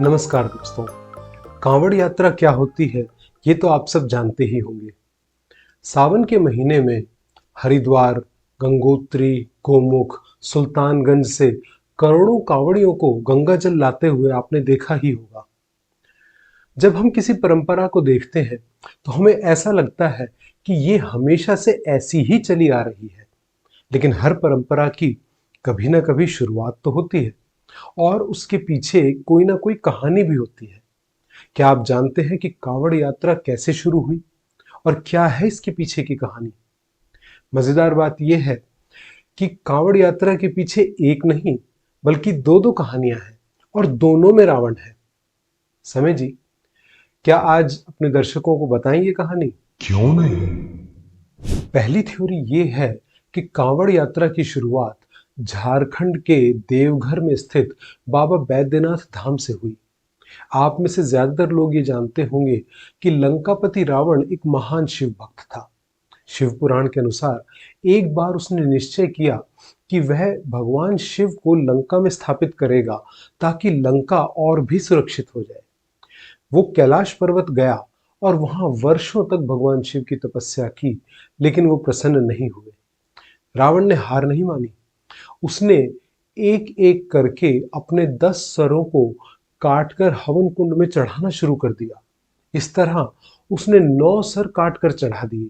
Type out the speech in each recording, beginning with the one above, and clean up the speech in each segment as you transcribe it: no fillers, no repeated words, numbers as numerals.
नमस्कार दोस्तों। कांवड़ यात्रा क्या होती है ये तो आप सब जानते ही होंगे। सावन के महीने में हरिद्वार, गंगोत्री, गोमुख, सुल्तानगंज से करोड़ों कांवड़ियों को गंगा जल लाते हुए आपने देखा ही होगा। जब हम किसी परंपरा को देखते हैं तो हमें ऐसा लगता है कि ये हमेशा से ऐसी ही चली आ रही है, लेकिन हर परंपरा की कभी ना कभी शुरुआत तो होती है और उसके पीछे कोई ना कोई कहानी भी होती है। क्या आप जानते हैं कि कांवड़ यात्रा कैसे शुरू हुई और क्या है इसके पीछे की कहानी? मजेदार बात यह है कि कांवड़ यात्रा के पीछे एक नहीं बल्कि दो दो कहानियां हैं और दोनों में रावण है। समय जी, क्या आज अपने दर्शकों को बताएं ये कहानी? क्यों नहीं। पहली थ्योरी ये है कि कांवड़ यात्रा की शुरुआत झारखंड के देवघर में स्थित बाबा बैद्यनाथ धाम से हुई। आप में से ज्यादातर लोग ये जानते होंगे कि लंकापति रावण एक महान शिव भक्त था। शिव पुराण के अनुसार एक बार उसने निश्चय किया कि वह भगवान शिव को लंका में स्थापित करेगा ताकि लंका और भी सुरक्षित हो जाए। वो कैलाश पर्वत गया और वहां वर्षों तक भगवान शिव की तपस्या की, लेकिन वो प्रसन्न नहीं हुए। रावण ने हार नहीं मानी। उसने एक एक करके अपने 10 सरों को काटकर हवन कुंड में चढ़ाना शुरू कर दिया। इस तरह उसने 9 सर काटकर चढ़ा दिए।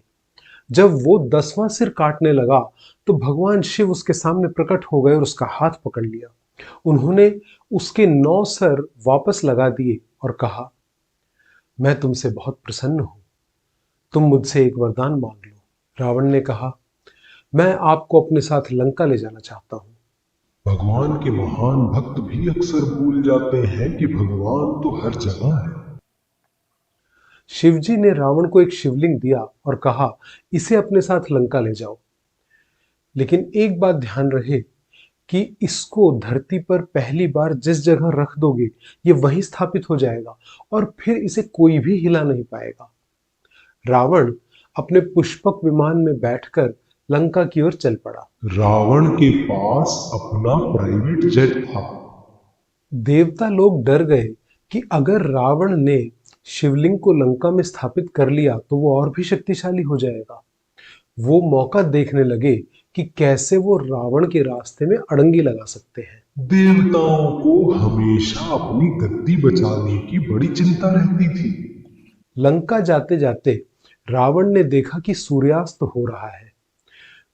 जब वो 10वां सिर काटने लगा तो भगवान शिव उसके सामने प्रकट हो गए और उसका हाथ पकड़ लिया। उन्होंने उसके 9 सर वापस लगा दिए और कहा, मैं तुमसे बहुत प्रसन्न हूं, तुम मुझसे एक वरदान मांग लो। रावण ने कहा, मैं आपको अपने साथ लंका ले जाना चाहता हूं। भगवान के महान भक्त भी अक्सर भूल जाते हैं कि भगवान तो हर जगह है। शिवजी ने रावण को एक शिवलिंग दिया और कहा, इसे अपने साथ लंका ले जाओ, लेकिन एक बात ध्यान रहे कि इसको धरती पर पहली बार जिस जगह रख दोगे ये वहीं स्थापित हो जाएगा और फिर इसे कोई भी हिला नहीं पाएगा। रावण अपने पुष्पक विमान में बैठकर लंका की ओर चल पड़ा। रावण के पास अपना प्राइवेट जेट था। देवता लोग डर गए कि अगर रावण ने शिवलिंग को लंका में स्थापित कर लिया तो वो और भी शक्तिशाली हो जाएगा। वो मौका देखने लगे कि कैसे वो रावण के रास्ते में अड़ंगी लगा सकते हैं। देवताओं को हमेशा अपनी गद्दी बचाने की बड़ी चिंता रहती थी। लंका जाते जाते रावण ने देखा कि सूर्यास्त हो रहा है।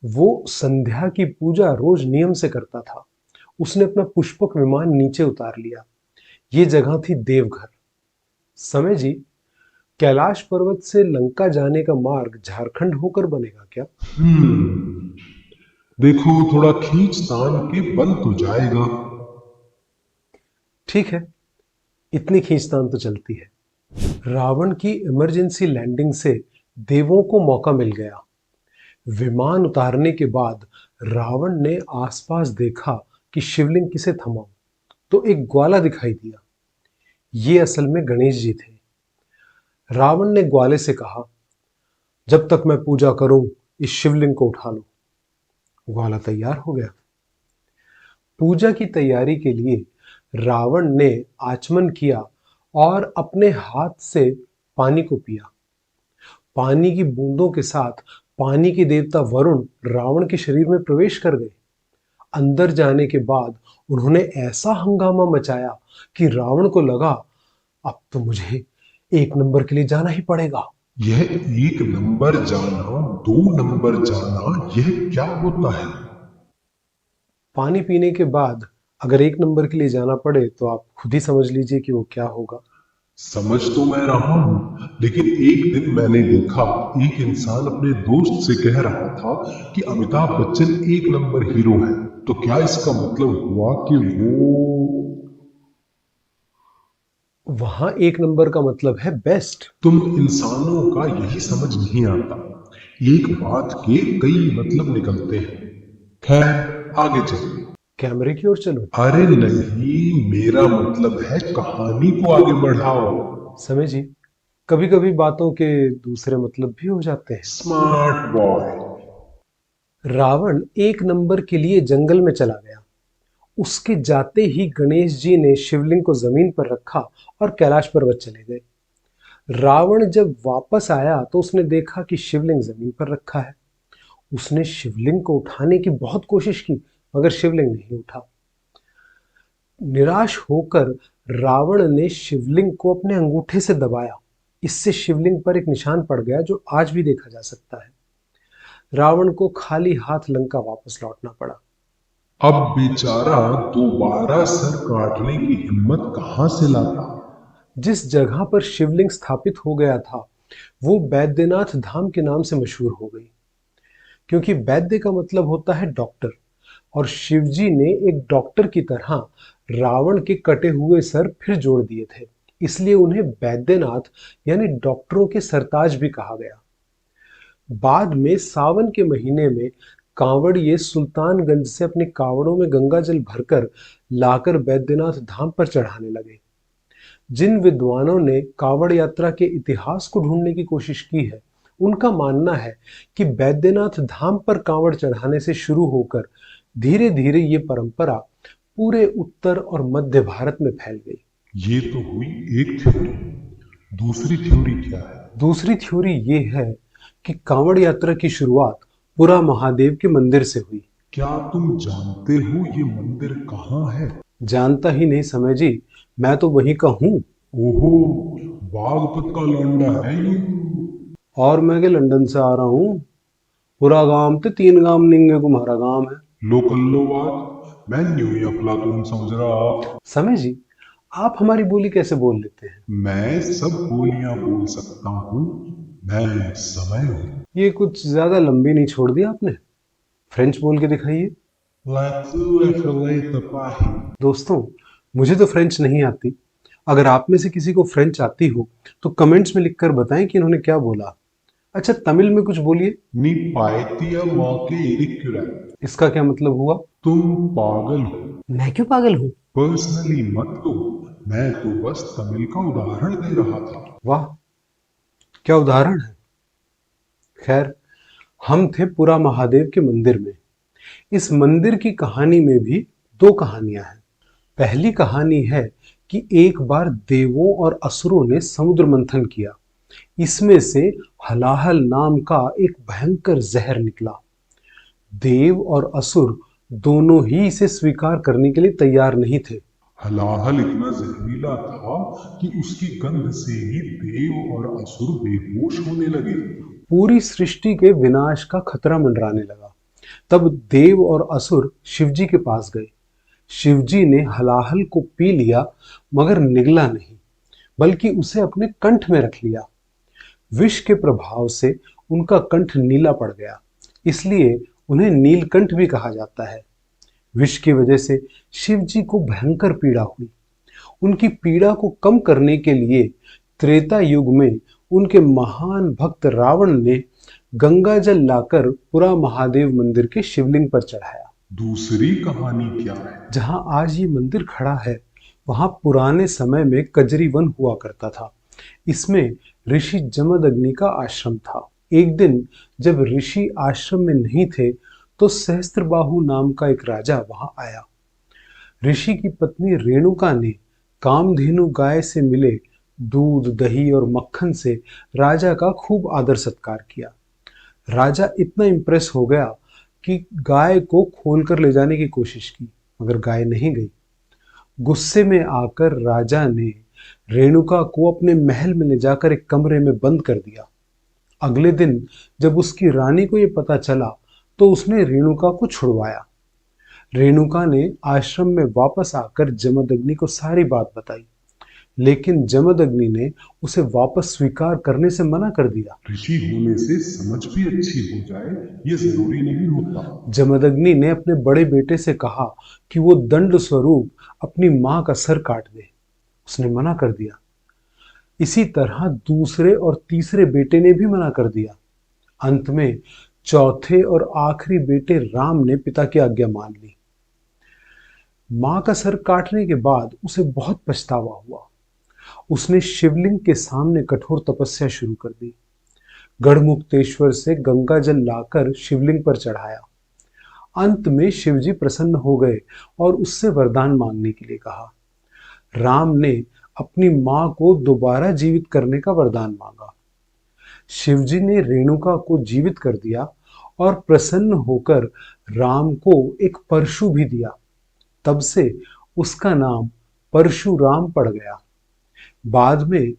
वो संध्या की पूजा रोज नियम से करता था। उसने अपना पुष्पक विमान नीचे उतार लिया। ये जगह थी देवघर। समय जी, कैलाश पर्वत से लंका जाने का मार्ग झारखंड होकर बनेगा क्या? देखो, थोड़ा खींचतान के बन तो जाएगा। ठीक है, इतनी खींचतान तो चलती है। रावण की इमरजेंसी लैंडिंग से देवों को मौका मिल गया। विमान उतारने के बाद रावण ने आसपास देखा कि शिवलिंग किसे थमाऊं, तो एक ग्वाला दिखाई दिया। ये असल में गणेश जी थे। रावण ने ग्वाले से कहा, जब तक मैं पूजा करूं इस शिवलिंग को उठा लो। ग्वाला तैयार हो गया। पूजा की तैयारी के लिए रावण ने आचमन किया और अपने हाथ से पानी को पिया। पानी की बूंदों के साथ पानी के देवता वरुण रावण के शरीर में प्रवेश कर गए। अंदर जाने के बाद उन्होंने ऐसा हंगामा मचाया कि रावण को लगा, अब तो मुझे 1 नंबर के लिए जाना ही पड़ेगा। यह 1 नंबर जाना, 2 नंबर जाना, यह क्या होता है? पानी पीने के बाद अगर 1 नंबर के लिए जाना पड़े तो आप खुद ही समझ लीजिए कि वो क्या होगा। समझ तो मैं रहा हूं, लेकिन एक दिन मैंने देखा एक इंसान अपने दोस्त से कह रहा था कि अमिताभ बच्चन 1 नंबर हीरो है। तो क्या इसका मतलब हुआ कि वो... वहां 1 नंबर का मतलब है बेस्ट। तुम इंसानों का यही समझ नहीं आता। एक बात के कई मतलब निकलते हैं। खैर, आगे चलो। कैमरे की ओर चलो। अरे नहीं, मेरा मतलब है कहानी को आगे बढ़ाओ। समय जी, कभी कभी बातों के दूसरे मतलब भी हो जाते हैं। Smart boy. रावण 1 नंबर के लिए जंगल में चला गया उसके जाते ही गणेश जी ने शिवलिंग को जमीन पर रखा और कैलाश पर्वत चले गए। रावण जब वापस आया तो उसने देखा कि शिवलिंग जमीन पर रखा है। उसने शिवलिंग को उठाने की बहुत कोशिश की, मगर शिवलिंग नहीं उठा। निराश होकर रावण ने शिवलिंग को अपने अंगूठे से दबाया। इससे शिवलिंग पर एक निशान पड़ गया जो आज भी देखा जा सकता है। रावण को खाली हाथ लंका वापस लौटना पड़ा। अब बेचारा दोबारा सर काटने की हिम्मत कहां से लाता। जिस जगह पर शिवलिंग स्थापित हो गया था वो बैद्यनाथ धाम के नाम से मशहूर हो गई, क्योंकि वैद्य का मतलब होता है डॉक्टर, और शिवजी ने एक डॉक्टर की तरह रावण के कटे हुए सर फिर जोड़ दिए थे। इसलिए उन्हें बैद्यनाथ यानी डॉक्टरों के सरताज भी कहा गया। बाद में सावन के महीने में कांवड़िए सुल्तानगंज से अपने कावड़ों में गंगा जल भरकर लाकर बैद्यनाथ धाम पर चढ़ाने लगे। जिन विद्वानों ने कावड़ यात्रा के इतिहास को ढूंढने की कोशिश की है, उनका मानना है कि बैद्यनाथ धाम पर कांवड़ चढ़ाने से शुरू होकर धीरे धीरे ये परंपरा पूरे उत्तर और मध्य भारत में फैल गई। ये तो हुई एक थ्योरी। दूसरी थ्योरी क्या है? दूसरी थ्योरी ये है कि कांवड़ यात्रा की शुरुआत पुरा महादेव के मंदिर से हुई। क्या तुम जानते हो ये मंदिर कहाँ है? जानता ही नहीं समय जी, मैं तो वहीं का हूँ। ओहो, बागपत का लौंडा है ये। और मैं के लंदन से आ रहा हूँ। पूरा गांव ते 3 गांव निंगे तुम्हारा गांव है। लोकल्लो बात, मैं न्यू ही अफलातून समझ रहा। समय जी, आप हमारी बोली कैसे बोल लेते हैं? मैं सब बोलियां बोल सकता हूँ, मैं समय हूँ। ये कुछ ज्यादा लंबी नहीं छोड़ दी आपने? फ्रेंच बोल के दिखाइए। दोस्तों, मुझे तो फ्रेंच नहीं आती। अगर आप में से किसी को फ्रेंच आती हो तो कमेंट्स में लिखकर बताएं कि इन्होंने क्या बोला। अच्छा, तमिल में कुछ बोलिए। नी पाएतिया मौके इरिक्युरा। इसका क्या मतलब हुआ? तुम पागल हो। मैं क्यों पागल हूँ? पर्सनली मत लो, मैं तो बस तमिल का उदाहरण दे रहा था। वाह, क्या उदाहरण है। खैर, हम थे पुरा महादेव के मंदिर में। इस मंदिर की कहानी में भी 2 कहानियां हैं। पहली कहानी है कि एक बार देवों और असुरों ने समुद्र मंथन किया। इसमें से हलाहल नाम का एक भयंकर जहर निकला। देव और असुर दोनों ही इसे स्वीकार करने के लिए तैयार नहीं थे। हलाहल इतना जहरीला था कि उसकी गंध से ही देव और असुर बेहोश होने लगे। पूरी सृष्टि के विनाश का खतरा मंडराने लगा। तब देव और असुर शिवजी के पास गए। शिवजी ने हलाहल को पी लिया, मगर निगला नहीं, बल्कि उसे अपने कंठ में रख लिया। विष के प्रभाव से उनका कंठ नीला पड़ गया, इसलिए उन्हें नीलकंठ भी कहा जाता है। विष की वजह से शिवजी को भयंकर पीड़ा हुई। उनकी पीड़ा को कम करने के लिए त्रेता युग में उनके महान भक्त रावण ने गंगा जल लाकर पुरा महादेव मंदिर के शिवलिंग पर चढ़ाया। दूसरी कहानी क्या है? जहां आज ये मंदिर खड़ा है, वहां पुराने समय में कजरी वन हुआ करता था। इसमें ऋषि जमदग्नि का आश्रम था। एक दिन जब ऋषि आश्रम में नहीं थे तो सहस्त्रबाहु नाम का एक राजा वहां आया। ऋषि की पत्नी रेणुका ने कामधेनु गाय से मिले दूध, दही और मक्खन से राजा का खूब आदर सत्कार किया। राजा इतना इम्प्रेस हो गया कि गाय को खोलकर ले जाने की कोशिश की, मगर गाय नहीं गई। गुस्से में आकर राजा ने रेणुका को अपने महल में ले जाकर एक कमरे में बंद कर दिया। अगले दिन जब उसकी रानी को यह पता चला तो उसने रेणुका को छुड़वाया। रेणुका ने आश्रम में वापस आकर जमदग्नि को सारी बात बताई, लेकिन जमदग्नि ने उसे वापस स्वीकार करने से मना कर दिया। ऋषि होने से समझ भी अच्छी हो जाए ये जरूरी नहीं होता। जमदग्नि ने अपने बड़े बेटे से कहा कि वो दंड स्वरूप अपनी मां का सर काट दे। उसने मना कर दिया। इसी तरह दूसरे और तीसरे बेटे ने भी मना कर दिया। अंत में चौथे और आखिरी बेटे राम ने पिता की आज्ञा मान ली। मां का सर काटने के बाद उसे बहुत पछतावा हुआ। उसने शिवलिंग के सामने कठोर तपस्या शुरू कर दी। गढ़मुक्तेश्वर से गंगा जल लाकर शिवलिंग पर चढ़ाया। अंत में शिवजी प्रसन्न हो गए और उससे वरदान मांगने के लिए कहा। राम ने अपनी मां को दोबारा जीवित करने का वरदान मांगा। शिवजी ने रेणुका को जीवित कर दिया और प्रसन्न होकर राम को एक परशु भी दिया। तब से उसका नाम परशुराम पड़ गया। बाद में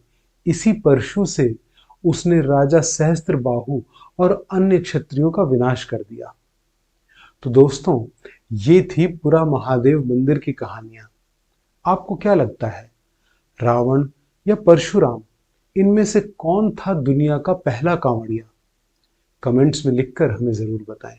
इसी परशु से उसने राजा सहस्त्रबाहु और अन्य क्षत्रियों का विनाश कर दिया। तो दोस्तों, ये थी पुरा महादेव मंदिर की कहानियां। आपको क्या लगता है, रावण या परशुराम, इनमें से कौन था दुनिया का पहला कांवड़िया? कमेंट्स में लिखकर हमें जरूर बताएं।